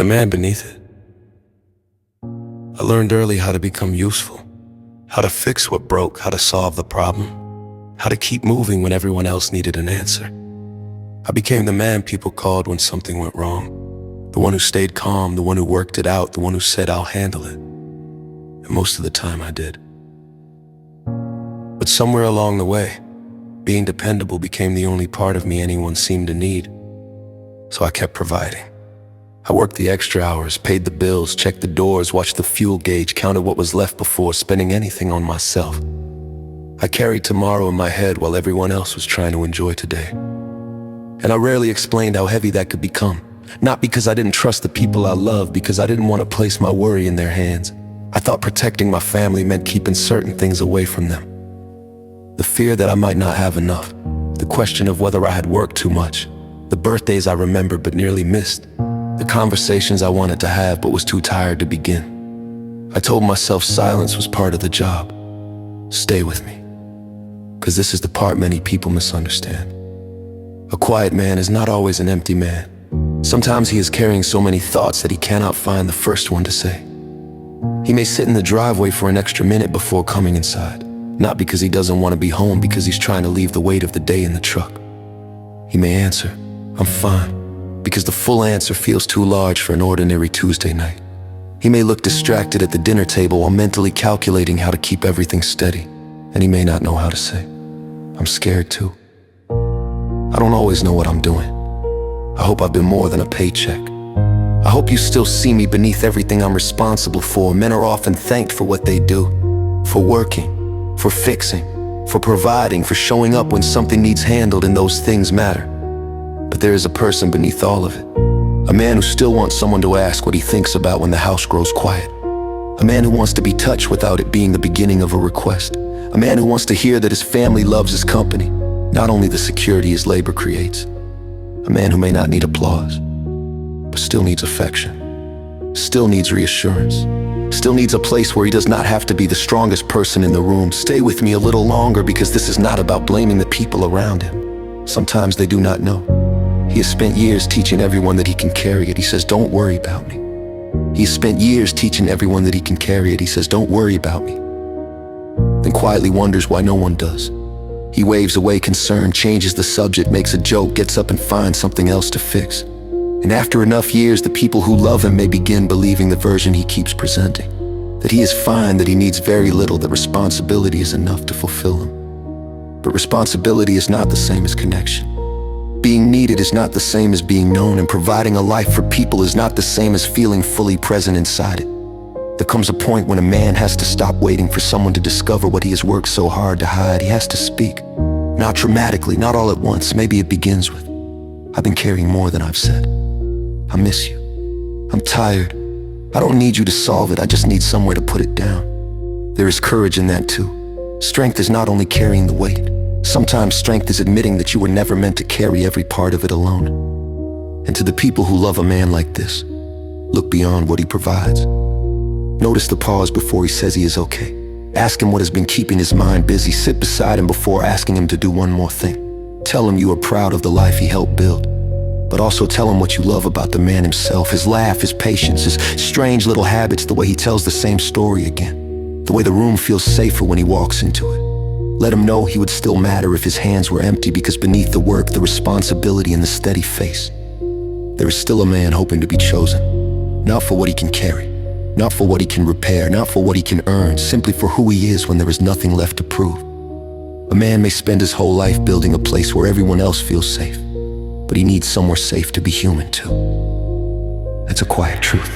The man beneath it. I learned early how to become useful, how to fix what broke, how to solve the problem, how to keep moving when everyone else needed an answer. I became the man people called when something went wrong, the one who stayed calm, the one who worked it out, the one who said, "I'll handle it." And most of the time I did. But somewhere along the way, being dependable became the only part of me anyone seemed to need. So I kept providing. I worked the extra hours, paid the bills, checked the doors, watched the fuel gauge, counted what was left before spending anything on myself. I carried tomorrow in my head while everyone else was trying to enjoy today. And I rarely explained how heavy that could become. Not because I didn't trust the people I loved, because I didn't want to place my worry in their hands. I thought protecting my family meant keeping certain things away from them. The fear that I might not have enough, the question of whether I had worked too much, the birthdays I remembered but nearly missed, the conversations I wanted to have but was too tired to begin. I told myself silence was part of the job. Stay with me, because this is the part many people misunderstand. A quiet man is not always an empty man. Sometimes he is carrying so many thoughts that he cannot find the first one to say. He may sit in the driveway for an extra minute before coming inside, not because he doesn't want to be home, because he's trying to leave the weight of the day in the truck. He may answer, "I'm fine," because the full answer feels too large for an ordinary Tuesday night. He may look distracted at the dinner table while mentally calculating how to keep everything steady, and he may not know how to say, "I'm scared too." I don't always know what I'm doing. I hope I've been more than a paycheck. I hope you still see me beneath everything I'm responsible for. Men are often thanked for what they do, for working, for fixing, for providing, for showing up when something needs handled, and those things matter. But there is a person beneath all of it. A man who still wants someone to ask what he thinks about when the house grows quiet. A man who wants to be touched without it being the beginning of a request. A man who wants to hear that his family loves his company, not only the security his labor creates. A man who may not need applause, but still needs affection, still needs reassurance, still needs a place where he does not have to be the strongest person in the room. Stay with me a little longer, because this is not about blaming the people around him. Sometimes they do not know. He has spent years teaching everyone that he can carry it. He says, "Don't worry about me." He has spent years teaching everyone that he can carry it. He says, "Don't worry about me." Then quietly wonders why no one does. He waves away concern, changes the subject, makes a joke, gets up and finds something else to fix. And after enough years, the people who love him may begin believing the version he keeps presenting. That he is fine, that he needs very little, that responsibility is enough to fulfill him. But responsibility is not the same as connection. Being needed is not the same as being known, and providing a life for people is not the same as feeling fully present inside it. There comes a point when a man has to stop waiting for someone to discover what he has worked so hard to hide. He has to speak. Not dramatically, not all at once. Maybe it begins with, "I've been carrying more than I've said. I miss you. I'm tired. I don't need you to solve it. I just need somewhere to put it down." There is courage in that too. Strength is not only carrying the weight. Sometimes strength is admitting that you were never meant to carry every part of it alone. And to the people who love a man like this, look beyond what he provides. Notice the pause before he says he is okay. Ask him what has been keeping his mind busy. Sit beside him before asking him to do one more thing. Tell him you are proud of the life he helped build. But also tell him what you love about the man himself. His laugh, his patience, his strange little habits, the way he tells the same story again. The way the room feels safer when he walks into it. Let him know he would still matter if his hands were empty, because beneath the work, the responsibility, and the steady face, there is still a man hoping to be chosen. Not for what he can carry, not for what he can repair, not for what he can earn, simply for who he is when there is nothing left to prove. A man may spend his whole life building a place where everyone else feels safe, but he needs somewhere safe to be human too. That's a quiet truth.